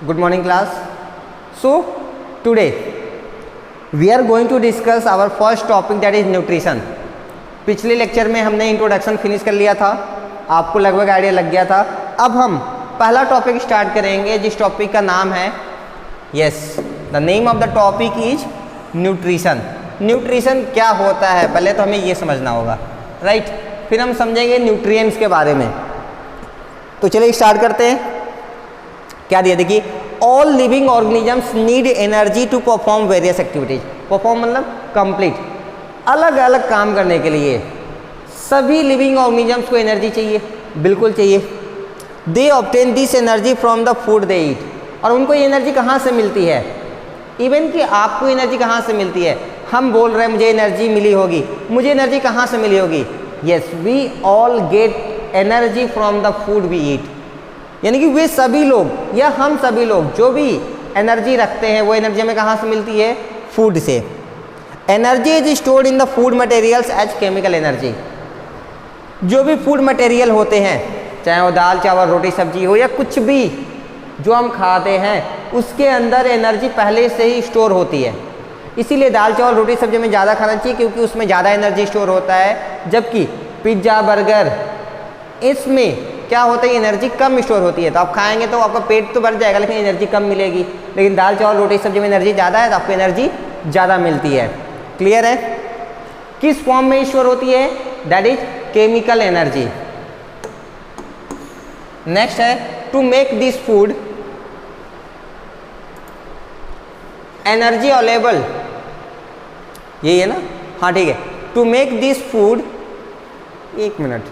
Good morning class. So today we are going to discuss our first topic, that is nutrition. पिछले lecture में हमने introduction finish कर लिया था, आपको लगभग आइडिया लग गया था। अब हम पहला टॉपिक स्टार्ट करेंगे जिस टॉपिक का नाम है, the name of the topic is nutrition. Nutrition क्या होता है पहले तो हमें ये समझना होगा, राइट? फिर हम समझेंगे न्यूट्रिएंट्स के बारे में। तो चलिए स्टार्ट करते हैं। क्या दिया देखिए, all living organisms need energy to perform various activities. Perform मतलब कंप्लीट, अलग अलग काम करने के लिए सभी लिविंग ऑर्गेनिजम्स को एनर्जी चाहिए, बिल्कुल चाहिए। They obtain this energy from the food they eat. और उनको ये एनर्जी कहाँ से मिलती है? इवन कि आपको एनर्जी कहाँ से मिलती है? हम बोल रहे हैं मुझे एनर्जी मिली होगी, मुझे एनर्जी कहाँ से मिली होगी? Yes, we all get energy from the food we eat. यानी कि वे सभी लोग या हम सभी लोग जो भी एनर्जी रखते हैं वो एनर्जी हमें कहाँ से मिलती है? फूड से। Energy is stored in the food materials as chemical energy. जो भी फूड मटेरियल होते हैं, चाहे वो दाल चावल रोटी सब्जी हो या कुछ भी जो हम खाते हैं, उसके अंदर एनर्जी पहले से ही स्टोर होती है। इसीलिए दाल चावल रोटी सब्जी में ज़्यादा खाना चाहिए क्योंकि उसमें ज़्यादा एनर्जी स्टोर होता है। जबकि पिज्ज़ा बर्गर इसमें क्या होता है, एनर्जी कम स्टोर होती है। तो आप खाएंगे तो आपका पेट तो भर जाएगा लेकिन एनर्जी कम मिलेगी। लेकिन दाल चावल रोटी सब्जी में एनर्जी ज़्यादा है तो आपको एनर्जी ज़्यादा मिलती है। क्लियर है? किस फॉर्म में स्टोर होती है? That is chemical energy. Next है, to make this food energy available. यही है ना? हाँ ठीक है। टू मेक दिस फूड, एक मिनट,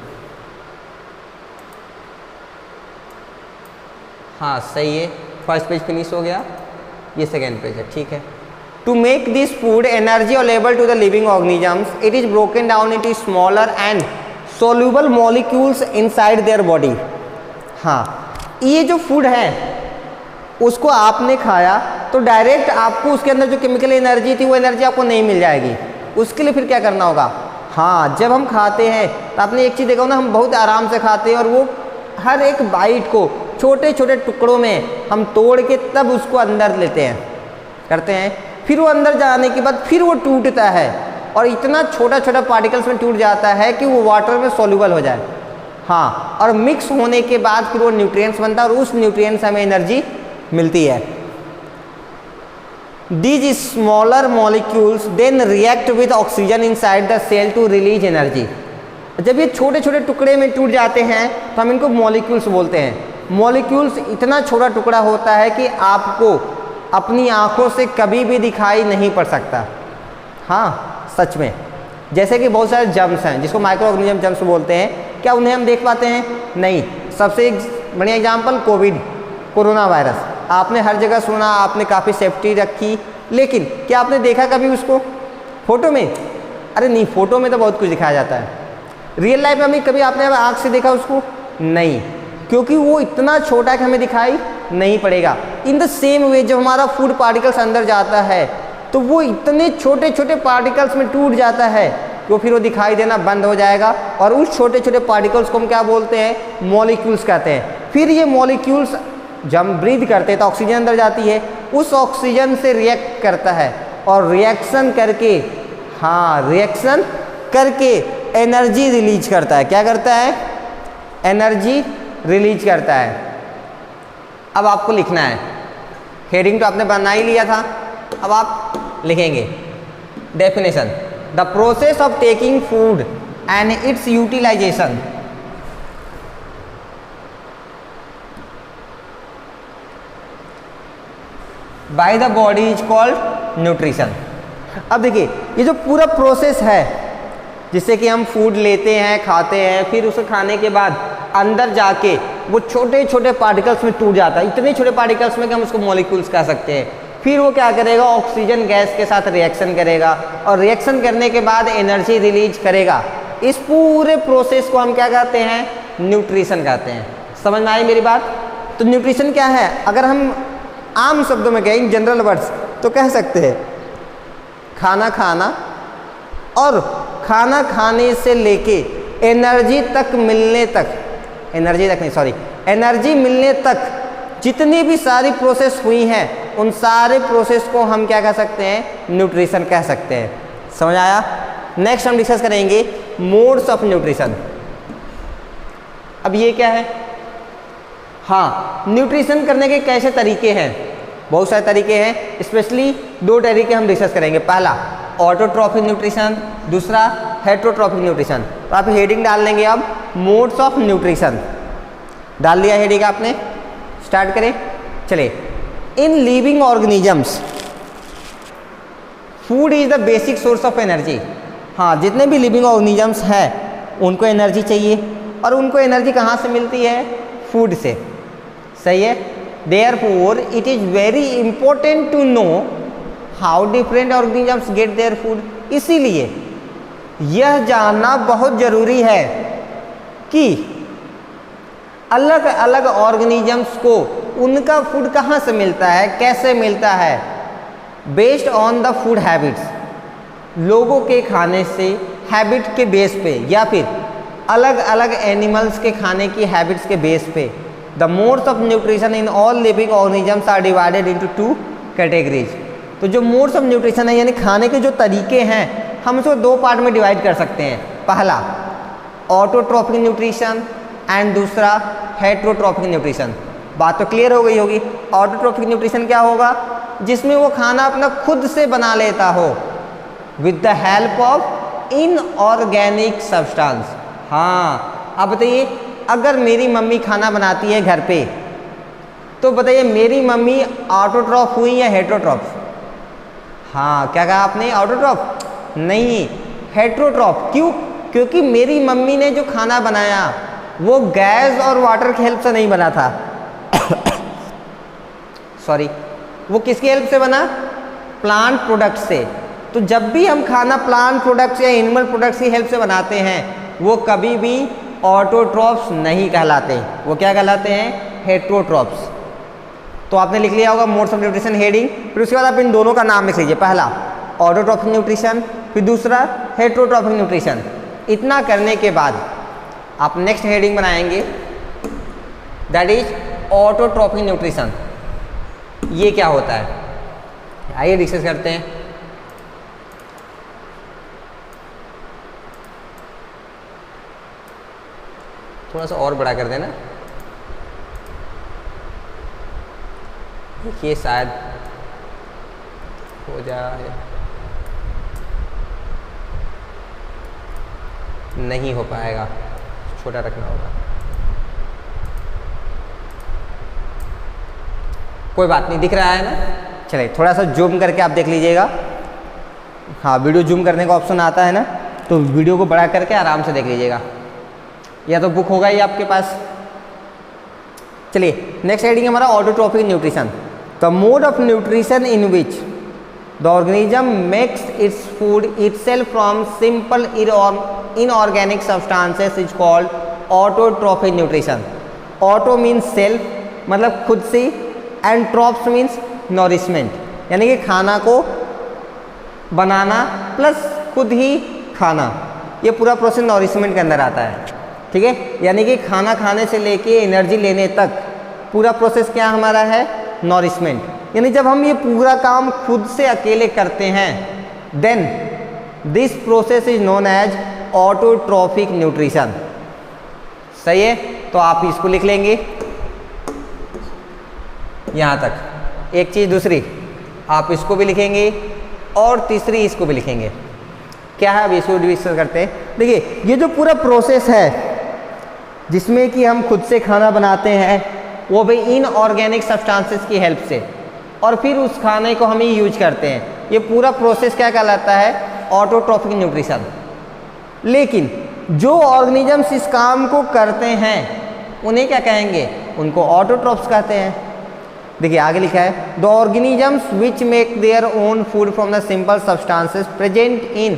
हाँ सही है, फर्स्ट पेज फिनिश हो गया, ये सेकेंड पेज है, ठीक है। To make this food energy available to the living organisms, it is broken down into smaller and soluble molecules inside their body. हाँ, ये जो फूड है उसको आपने खाया तो डायरेक्ट आपको उसके अंदर जो केमिकल एनर्जी थी वो एनर्जी आपको नहीं मिल जाएगी। उसके लिए फिर क्या करना होगा? हाँ, जब हम खाते हैं तो आपने एक चीज़ देखा हो ना, हम बहुत आराम से खाते हैं और वो हर एक बाइट को छोटे छोटे टुकड़ों में हम तोड़ के तब उसको अंदर लेते हैं, करते हैं। फिर वो अंदर जाने के बाद फिर वो टूटता है और इतना छोटा छोटा पार्टिकल्स में टूट जाता है कि वो वाटर में सॉल्युबल हो जाए। हाँ, और मिक्स होने के बाद फिर वो न्यूट्रिएंट्स बनता है और उस न्यूट्रिएंट्स से हमें एनर्जी मिलती है। These smaller molecules then react with oxygen inside the cell to release energy। जब ये छोटे छोटे टुकड़े में टूट जाते हैं तो हम इनको मॉलिक्यूल्स बोलते हैं। मॉलिक्यूल्स इतना छोटा टुकड़ा होता है कि आपको अपनी आंखों से कभी भी दिखाई नहीं पड़ सकता। हाँ सच में, जैसे कि बहुत सारे जर्म्स हैं जिसको माइक्रो ऑर्गेनिज्म जर्म्स बोलते हैं, क्या उन्हें हम देख पाते हैं? नहीं। सबसे एक बढ़िया एग्जाम्पल कोविड, कोरोना वायरस। आपने हर जगह सुना, आपने काफ़ी सेफ्टी रखी, लेकिन क्या आपने देखा कभी उसको फोटो में? अरे नहीं, फोटो में तो बहुत कुछ दिखाया जाता है, रियल लाइफ में कभी आपने आँख से देखा उसको? नहीं, क्योंकि वो इतना छोटा है कि हमें दिखाई नहीं पड़ेगा। इन द सेम वे जब हमारा फूड पार्टिकल्स अंदर जाता है तो वो इतने छोटे छोटे पार्टिकल्स में टूट जाता है कि फिर वो दिखाई देना बंद हो जाएगा और उस छोटे छोटे पार्टिकल्स को हम क्या बोलते हैं? मॉलिक्यूल्स कहते हैं। फिर ये मॉलिक्यूल्स जब हम ब्रीथ करते हैं तो ऑक्सीजन अंदर जाती है, उस ऑक्सीजन से रिएक्ट करता है और रिएक्शन करके, हाँ रिएक्शन करके एनर्जी रिलीज करता है। क्या करता है? एनर्जी रिलीज करता है। अब आपको लिखना है, हेडिंग तो आपने बना ही लिया था, अब आप लिखेंगे definition, the process of taking food and its utilization by the body is called nutrition. अब देखिए, ये जो पूरा प्रोसेस है जिससे कि हम फूड लेते हैं, खाते हैं, फिर उसे खाने के बाद अंदर जाके वो छोटे छोटे पार्टिकल्स में टूट जाता है, इतने छोटे पार्टिकल्स में कि हम उसको मॉलिक्यूल्स कह सकते हैं। फिर वो क्या करेगा? ऑक्सीजन गैस के साथ रिएक्शन करेगा और रिएक्शन करने के बाद एनर्जी रिलीज करेगा। इस पूरे प्रोसेस को हम क्या कहते हैं? न्यूट्रिशन कहते हैं। समझ में आई मेरी बात? तो न्यूट्रिशन क्या है? अगर हम आम शब्दों में कहें, इन जनरल वर्ड्स, तो कह सकते हैं खाना खाना और खाना खाने से लेके एनर्जी तक मिलने तक, एनर्जी मिलने तक जितनी भी सारी प्रोसेस हुई हैं उन सारे प्रोसेस को हम क्या कह सकते हैं, न्यूट्रिशन कह सकते हैं। समझ आया? नेक्स्ट हम डिस्कस करेंगे मोड्स ऑफ न्यूट्रिशन। अब ये क्या है? हाँ, न्यूट्रिशन करने के कैसे तरीके हैं? बहुत सारे तरीके हैं, स्पेशली 2 तरीके हम डिस्कस करेंगे। पहला ऑटोट्रॉफिक न्यूट्रिशन, दूसरा हेटरोट्रॉफिक न्यूट्रिशन। तो आप हेडिंग डाल लेंगे अब मोड्स ऑफ न्यूट्रिशन। डाल दिया हेडिंग आपने? स्टार्ट करें, चलिए। In living organisms food is the basic source of energy. हाँ, जितने भी लिविंग ऑर्गेनिजम्स हैं उनको एनर्जी चाहिए, और उनको एनर्जी कहाँ से मिलती है? फूड से। सही है? Therefore it is very important to know how different organisms get their food. इसीलिए यह जानना बहुत ज़रूरी है कि अलग अलग ऑर्गेनिजम्स को उनका फूड कहाँ से मिलता है, कैसे मिलता है। Based on the food habits, लोगों के खाने से हैबिट के बेस पे, या फिर अलग अलग एनिमल्स के खाने की हैबिट्स के बेस पे। The modes of nutrition in all living organisms are divided into 2 categories. तो जो मोड्स ऑफ न्यूट्रिशन है यानी खाने के जो तरीके हैं, हम इसको 2 पार्ट में डिवाइड कर सकते हैं। पहला ऑटोट्रॉफिक न्यूट्रिशन एंड दूसरा हेटरोट्रॉफिक न्यूट्रिशन। बात तो क्लियर हो गई होगी। ऑटोट्रॉफिक न्यूट्रिशन क्या होगा? जिसमें वो खाना अपना खुद से बना लेता हो with the help of inorganic substance. हाँ, अब बताइए, अगर मेरी मम्मी खाना बनाती है घर पे, तो बताइए मेरी मम्मी ऑटोट्रॉफ हुई या हेटरोट्रॉफ? हाँ, क्या कहा आपने? ऑटोट्रॉफ? नहीं, हेटरोट्रॉफ। क्यों? क्योंकि मेरी मम्मी ने जो खाना बनाया वो गैस और वाटर की हेल्प से नहीं बना था। सॉरी, वो किसकी हेल्प से बना? प्लांट प्रोडक्ट से। तो जब भी हम खाना प्लांट प्रोडक्ट्स या एनिमल प्रोडक्ट्स की हेल्प से बनाते हैं, वो कभी भी ऑटोट्रॉफ्स नहीं कहलाते। वो क्या कहलाते हैं? हेटरोट्रॉफ्स। तो आपने लिख लिया होगा मोड्स ऑफ न्यूट्रिशन हेडिंग। फिर उसके बाद आप इन दोनों का नाम लिख लीजिए। पहला ऑटोट्रॉफिक न्यूट्रिशन, फिर दूसरा हेटरोट्रॉफिक न्यूट्रिशन। इतना करने के बाद आप नेक्स्ट हेडिंग बनाएंगे, दैट इज ऑटोट्रॉफिक न्यूट्रिशन। ये क्या होता है? आइए डिस्कस करते हैं। थोड़ा सा और बड़ा कर देना, देखिए शायद हो जाए। नहीं हो पाएगा, छोटा रखना होगा। कोई बात नहीं, दिख रहा है ना? चलिए थोड़ा सा जूम करके आप देख लीजिएगा। हाँ, वीडियो जूम करने का ऑप्शन आता है ना, तो वीडियो को बड़ा करके आराम से देख लीजिएगा, या तो बुक होगा ही आपके पास। चलिए नेक्स्ट हेडिंग हमारा autotrophic nutrition. The mode of nutrition in which the organism makes its food itself from simple inorganic substances is called autotrophic nutrition. Auto means self, मतलब खुद से, एंड ट्रॉप्स मीन्स नॉरिशमेंट, यानी कि खाना को बनाना plus खुद ही खाना। ये पूरा प्रोसेस नॉरिशमेंट के अंदर आता है। ठीक है, यानी कि खाना खाने से लेके एनर्जी लेने तक पूरा प्रोसेस क्या हमारा है? नॉरिशमेंट। यानी जब हम ये पूरा काम खुद से अकेले करते हैं, then this process is known as autotrophic nutrition. सही है? तो आप इसको लिख लेंगे यहाँ तक। एक चीज़ दूसरी, आप इसको भी लिखेंगे और तीसरी इसको भी लिखेंगे। क्या है, अब इसको डिस्कस करते हैं। देखिए, ये जो पूरा प्रोसेस है जिसमें कि हम खुद से खाना बनाते हैं, वो भी इनऑर्गेनिक सब्सटेंसेस की हेल्प से, और फिर उस खाने को हम ही यूज करते हैं। ये पूरा प्रोसेस क्या कहलाता है? Autotrophic nutrition. लेकिन जो ऑर्गेनिजम्स इस काम को करते हैं उन्हें क्या कहेंगे? उनको ऑटोट्रॉफ्स कहते हैं। देखिए आगे लिखा है, the organisms which make their own food from the simple substances present in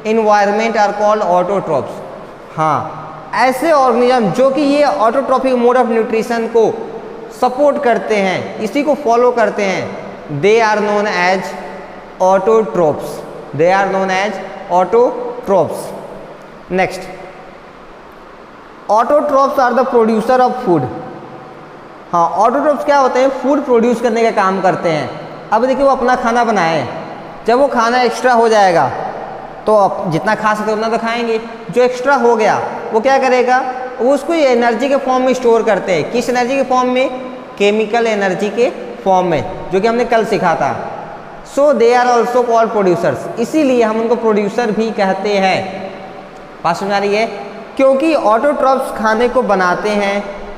environment are called autotrophs. हाँ, ऐसे ऑर्गेनिज्म जो कि ये ऑटोट्रॉफिक मोड ऑफ न्यूट्रिशन को सपोर्ट करते हैं, इसी को फॉलो करते हैं, they are known as autotrophs. They are known as autotrophs. Next, autotrophs are the producer of food. हाँ, ऑटोट्रॉफ्स क्या होते हैं, फूड प्रोड्यूस करने का काम करते हैं। अब देखिए वो अपना खाना बनाए, जब वो खाना एक्स्ट्रा हो जाएगा तो अब जितना खा सकते उतना तो खाएंगे, जो एक्स्ट्रा हो गया वो क्या करेगा, वो उसको एनर्जी के फॉर्म में स्टोर करते हैं। किस एनर्जी के फॉर्म में, केमिकल एनर्जी के फॉर्म में, जो कि हमने कल सीखा था। So they are also called producers, इसीलिए हम उनको प्रोड्यूसर भी कहते हैं। बात समझ आ रही है, क्योंकि ऑटोट्रॉफ्स खाने को बनाते हैं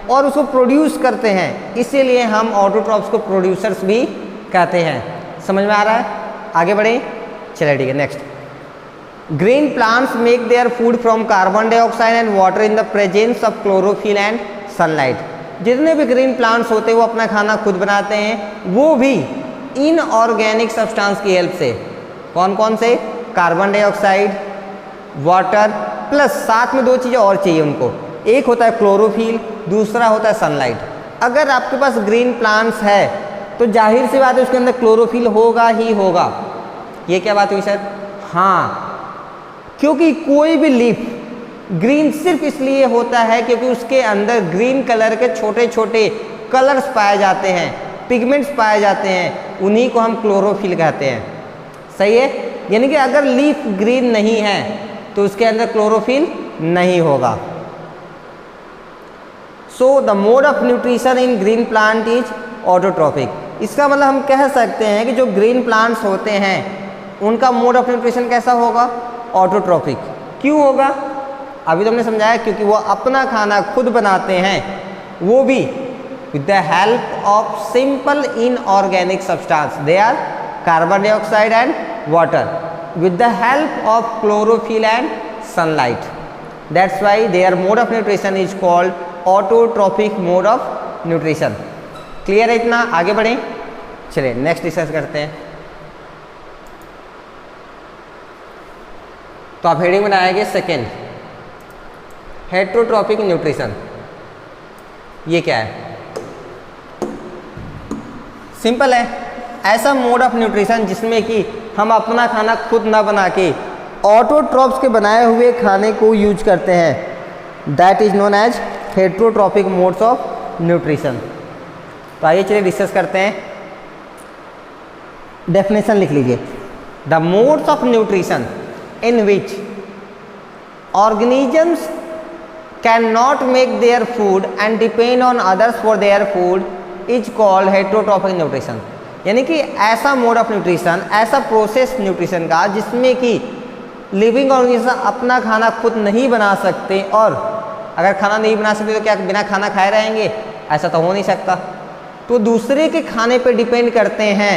और उसको प्रोड्यूस करते हैं, इसीलिए हम ऑटोट्रॉफ्स को प्रोड्यूसर्स भी कहते हैं। समझ में आ रहा है, आगे बढ़े, चलिए ठीक है। Next, green plants make their food from carbon dioxide and water in the presence of chlorophyll and sunlight. जितने भी ग्रीन प्लांट्स होते हैं वो अपना खाना खुद बनाते हैं, वो भी इनऑर्गेनिक सब्सटेंस की हेल्प से। कौन कौन से, कार्बन डाइऑक्साइड, वाटर, प्लस साथ में दो चीज़ें और चाहिए उनको, एक होता है क्लोरोफिल, दूसरा होता है सनलाइट। अगर आपके पास ग्रीन प्लांट्स है तो जाहिर सी बात है उसके अंदर क्लोरोफिल होगा ही होगा। ये क्या बात हुई सर, हाँ, क्योंकि कोई भी लीफ ग्रीन सिर्फ इसलिए होता है क्योंकि उसके अंदर ग्रीन कलर के छोटे छोटे कलर्स पाए जाते हैं, पिगमेंट्स पाए जाते हैं, उन्हीं को हम क्लोरोफिल कहते हैं। सही है, यानी कि अगर लीफ ग्रीन नहीं है तो उसके अंदर क्लोरोफिल नहीं होगा। So the mode of nutrition in green plant is autotrophic. इसका मतलब हम कह सकते हैं कि जो ग्रीन प्लांट्स होते हैं उनका मोड ऑफ न्यूट्रिशन कैसा होगा, ऑटोट्रॉफिक। क्यों होगा, अभी तो हमने समझाया, क्योंकि वो अपना खाना खुद बनाते हैं, वो भी with the help of simple inorganic substance, they are carbon dioxide and water, with the help of chlorophyll and sunlight. That's why their mode of nutrition is called autotrophic mode of nutrition. Clear है इतना, आगे बढ़ें, चलिए next discuss करते हैं। तो आप heading बनाएंगे सेकेंड, हेट्रोट्रॉपिक न्यूट्रिशन। ये क्या है, सिंपल है, ऐसा मोड ऑफ न्यूट्रिशन जिसमें कि हम अपना खाना खुद ना बना के ऑटोट्रॉफ्स के बनाए हुए खाने को यूज करते हैं, that is known as heterotrophic modes of nutrition. तो आइए चलिए डिस्कस करते हैं, डेफिनेशन लिख लीजिए। The modes of nutrition in which organisms can not make their food and depend on others for their food is called heterotrophic nutrition. यानी कि ऐसा मोड ऑफ न्यूट्रिशन, ऐसा प्रोसेस न्यूट्रिशन का जिसमें कि लिविंग ऑर्गेनिज्म अपना खाना खुद नहीं बना सकते, और अगर खाना नहीं बना सकते तो क्या बिना खाना खाए रहेंगे, ऐसा तो हो नहीं सकता, तो दूसरे के खाने पे डिपेंड करते हैं।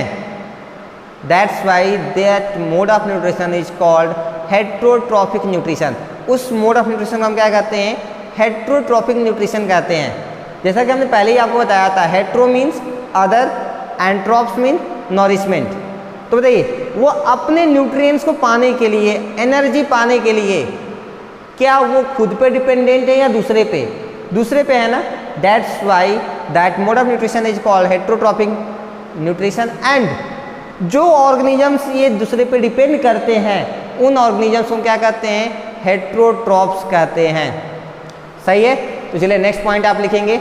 That's why that mode of nutrition is called heterotrophic nutrition. उस मोड ऑफ न्यूट्रिशन को हम क्या कहते हैं, हेट्रोट्रॉपिक न्यूट्रिशन कहते हैं। जैसा कि हमने पहले ही आपको बताया था, hetero means other and trophs mean nourishment. तो बताइए वो अपने न्यूट्रिएंट्स को पाने के लिए, एनर्जी पाने के लिए, क्या वो खुद पे डिपेंडेंट है या दूसरे पे, दूसरे पे है ना। That's why that mode of nutrition is called heterotrophic nutrition. And जो ऑर्गेनिजम्स ये दूसरे पे डिपेंड करते हैं उन ऑर्गेनिजम्स को क्या कहते हैं, हेट्रोट्रॉप्स कहते हैं। सही है, तो चलिए नेक्स्ट पॉइंट आप लिखेंगे,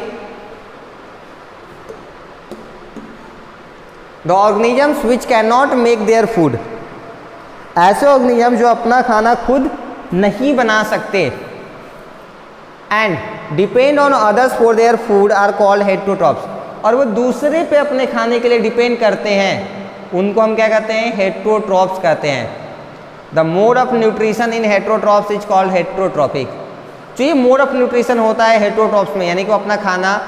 the organisms which can not make their food. ऐसे ऑर्गेनिजम जो अपना खाना खुद नहीं बना सकते and depend on others for their food are called heterotrophs, और वो दूसरे पे अपने खाने के लिए डिपेंड करते हैं, उनको हम क्या कहते हैं, हेट्रोट्रॉप्स कहते हैं। The mode of nutrition in heterotrophs is called heterotrophic. जो ये मोड ऑफ न्यूट्रिशन होता है हेट्रोट्रॉप्स में, यानी कि वो अपना खाना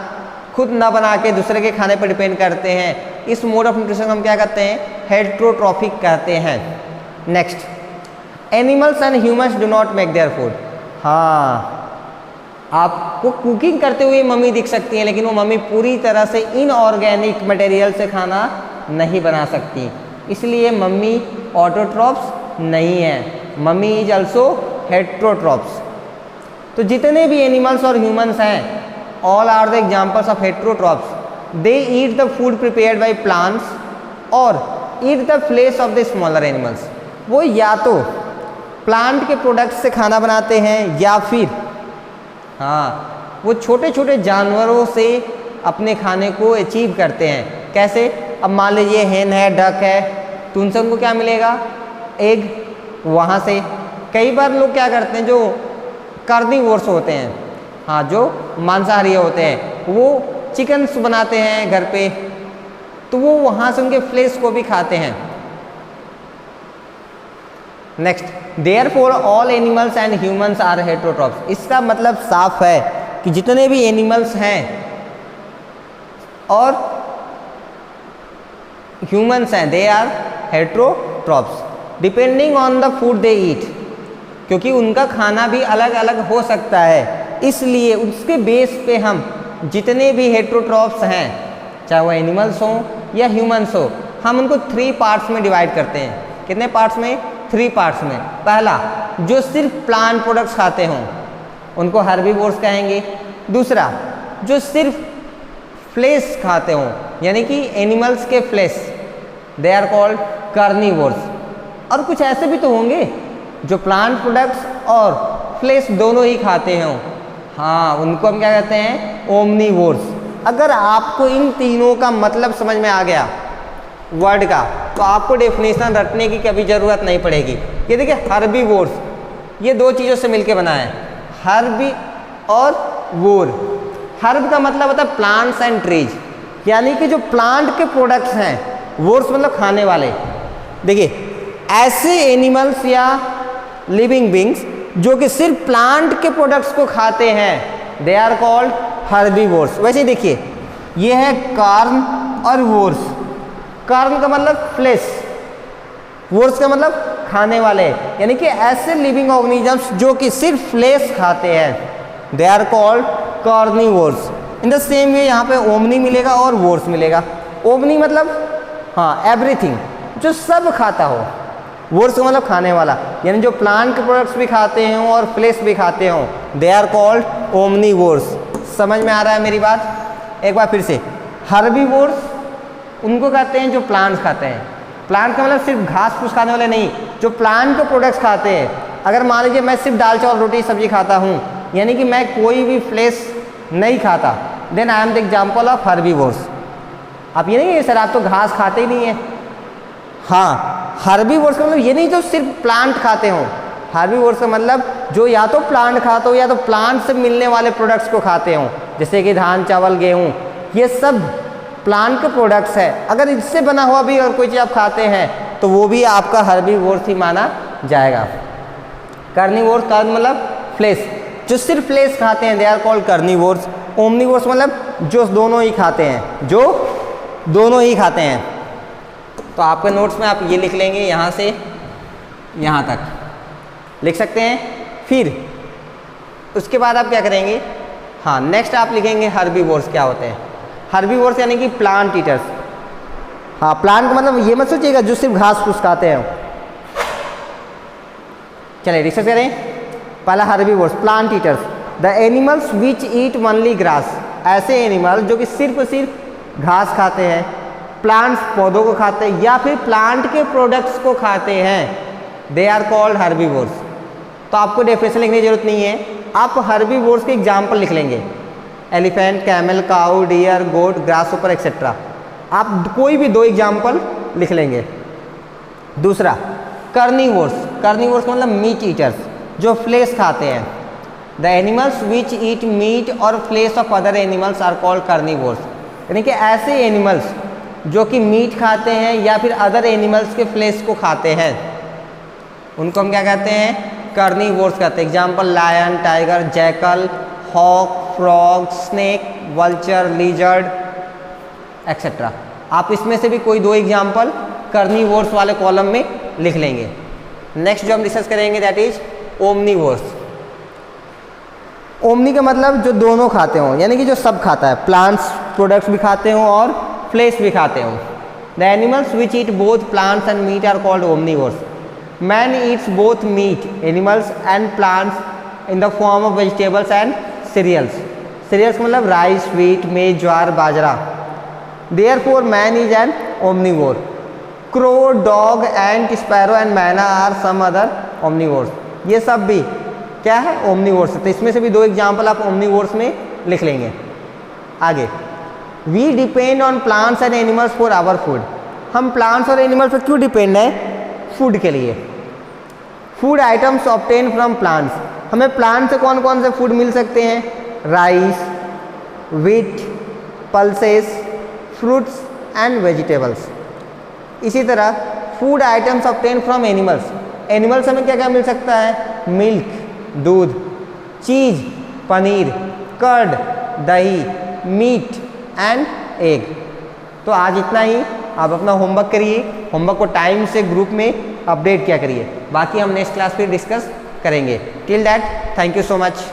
खुद ना बना के दूसरे के खाने पर डिपेंड करते हैं, इस मोड ऑफ न्यूट्रिशन को हम क्या कहते हैं, हेट्रोट्रॉपिक कहते हैं। Next, animals and humans do not make their food. हाँ, आपको कुकिंग करते हुए मम्मी दिख सकती है, लेकिन वो मम्मी पूरी तरह से इनऑर्गेनिक मटेरियल से खाना नहीं बना सकती, इसलिए मम्मी ऑटोट्रॉप्स नहीं है, मम्मी इज ऑल्सो हेट्रोट्रॉप्स। तो जितने भी एनिमल्स और ह्यूमंस हैं, all are the examples of heterotrophs. They eat the food prepared by plants or eat the flesh of the smaller animals. वो या तो प्लांट के प्रोडक्ट्स से खाना बनाते हैं या फिर हाँ वो छोटे छोटे जानवरों से अपने खाने को अचीव करते हैं। कैसे? अब मान लीजिए हेन है, डक है, तो उनसे उनको क्या मिलेगा? एग। वहाँ से कई बार लोग क्या करते हैं, जो कार्निवोर्स होते हैं, हाँ, जो मांसाहारी होते हैं, वो चिकन बनाते हैं घर पे, तो वो वहाँ से उनके फ्लेश को भी खाते हैं। Next, therefore all animals and humans are heterotrophs. इसका मतलब साफ है कि जितने भी एनिमल्स हैं और ह्यूमंस हैं, they are heterotrophs depending on the food they eat, क्योंकि उनका खाना भी अलग अलग हो सकता है, इसलिए उसके बेस पे हम जितने भी हेटेरोट्रॉप्स हैं, चाहे वो एनिमल्स हों या ह्यूमंस हो, हम उनको 3 पार्ट्स में डिवाइड करते हैं। कितने पार्ट्स में? 3 पार्ट्स में। पहला, जो सिर्फ प्लांट प्रोडक्ट्स खाते हों उनको हर्बीवोर्स कहेंगे। दूसरा, जो सिर्फ फ्लेश खाते हों, यानी कि एनिमल्स के flesh, they are called carnivores. और कुछ ऐसे भी तो होंगे जो प्लांट प्रोडक्ट्स और फ्लेश दोनों ही खाते हों, हाँ, उनको हम क्या कहते हैं? ओमनीवोर्स। अगर आपको इन तीनों का मतलब समझ में आ गया वर्ड का, तो आपको डेफिनेशन रटने की कभी ज़रूरत नहीं पड़ेगी। ये देखिए, हर्बीवोर्स, ये 2 चीज़ों से मिलके बना है, हर्बी और वोर। हर्ब का मतलब होता है प्लांट्स एंड ट्रीज, यानी कि जो प्लांट के प्रोडक्ट्स हैं, वोर्स मतलब खाने वाले। देखिए, ऐसे एनिमल्स या लिविंग बींग्स जो कि सिर्फ प्लांट के प्रोडक्ट्स को खाते हैं, दे आर कॉल्ड हर्बीवोर्स। वैसे देखिए, ये है कार्न और वोर्स। कार्न का मतलब फ्लेश, वोर्स का मतलब खाने वाले, यानी कि ऐसे लिविंग ऑर्गेनिजम्स जो कि सिर्फ फ्लेश खाते हैं, they are called carnivores. In the same way यहाँ पे ओमनी मिलेगा और वोर्स मिलेगा। ओमनी मतलब हाँ, एवरीथिंग, जो सब खाता हो। वोर्स का मतलब खाने वाला, यानी जो प्लांट के प्रोडक्ट्स भी खाते हों और फ्लेश भी खाते हों, दे आर कॉल्ड ओमनीवोर्स। समझ में आ रहा है मेरी बात? एक बार फिर से, हर्बीवोर्स उनको कहते हैं जो प्लांट्स खाते हैं। प्लांट का मतलब सिर्फ घास फूस खाने वाले नहीं, जो प्लांट के प्रोडक्ट्स खाते हैं। अगर मान लीजिए मैं सिर्फ दाल चावल रोटी सब्जी खाता हूँ, यानी कि मैं कोई भी फ्लेश नहीं खाता, then I am the example of herbivores. आप ये नहीं है सर आप तो घास खाते ही नहीं है, हाँ, हर्बीवोर्स का मतलब ये नहीं जो सिर्फ प्लांट खाते हों। हर्बीवोर्स का मतलब जो या तो प्लांट खाते हो या तो प्लांट से मिलने वाले प्रोडक्ट्स को खाते हों, जैसे कि धान चावल गेहूँ, ये सब प्लांट के प्रोडक्ट्स है। अगर इससे बना हुआ भी और कोई चीज़ आप खाते हैं तो वो भी आपका हर्बीवोर्स ही माना जाएगा। कार्निवोर्स का मतलब फ्लेश, जो सिर्फ फ्लेश खाते हैं, they are called carnivores. Omnivores मतलब जो दोनों ही खाते हैं, जो दोनों ही खाते हैं। तो आपके नोट्स में आप ये लिख लेंगे, यहाँ से यहाँ तक लिख सकते हैं। फिर उसके बाद आप क्या करेंगे, हाँ, नेक्स्ट आप लिखेंगे हर्बीवोर्स क्या होते हैं। हर्बीवोर्स यानी कि प्लांट ईटर्स। हाँ, प्लांट का मतलब ये मत सोचिएगा जो सिर्फ घास फूस खाते हैं। चलिए डिस्कस करें। पहला herbivores, plant eaters, the animals which eat only grass. ऐसे एनिमल जो कि सिर्फ घास खाते हैं, प्लांट्स पौधों को खाते हैं या फिर प्लांट के प्रोडक्ट्स को खाते हैं, दे आर कॉल्ड हर्बीवोर्स। तो आपको डेफिनेशन लिखने की जरूरत नहीं है, आप हर्बीवोर्स के एग्जाम्पल लिख लेंगे। एलिफेंट, कैमल, काऊ, डियर, गोट, ग्रासहोपर एक्सेट्रा। आप कोई भी 2 एग्जाम्पल लिख लेंगे। दूसरा, कार्निवोर्स। कार्निवोर्स का मतलब मीट ईटर्स, जो फ्लेश खाते हैं। The animals which eat meat और flesh of other animals are called carnivores. यानी कि ऐसे एनिमल्स जो कि मीट खाते हैं या फिर अदर एनिमल्स के फ्लेश को खाते हैं, उनको हम क्या कहते हैं? कार्निवोर्स कहते हैं। Example, lion, tiger, jackal, hawk, frog, snake, vulture, lizard etcetera. आप इसमें से भी कोई 2 एग्जाम्पल कार्निवोर्स वाले कॉलम में लिख लेंगे। नेक्स्ट जो हम डिस्कस करेंगे दैट इज ओमनीवोर्स। ओमनी का मतलब जो दोनों खाते हों, यानी कि जो सब खाता है, प्लांट्स प्रोडक्ट्स भी खाते हों और फ्लेश भी खाते हों। The animals which eat both plants and meat are called omnivores. Man eats both meat, animals and plants in the form of vegetables and cereals. Cereals मतलब राइस, व्हीट, मेज, ज्वार, बाजरा। Therefore man is an omnivore. Crow, dog, ant, sparrow and myna are some other omnivores. ये सब भी क्या है? Omnivores. तो इसमें से भी 2 एग्जाम्पल आप ओमनीवोर्स में लिख लेंगे। आगे, we depend on plants and animals for our food. हम प्लांट्स और एनिमल्स पर क्यों डिपेंड है? फूड के लिए। Food items obtain from plants, हमें प्लांट से कौन कौन से फूड मिल सकते हैं? Rice, wheat, pulses, fruits and vegetables. इसी तरह food items obtain from animals, animals हमें क्या क्या मिल सकता है? मिल्क, दूध, चीज़, पनीर, कर्ड, दही, मीट एंड एग। तो आज इतना ही, आप अपना होमवर्क करिए, होमवर्क को टाइम से ग्रुप में अपडेट किया करिए, बाकी हम नेक्स्ट क्लास फिर डिस्कस करेंगे। Till that thank you so much.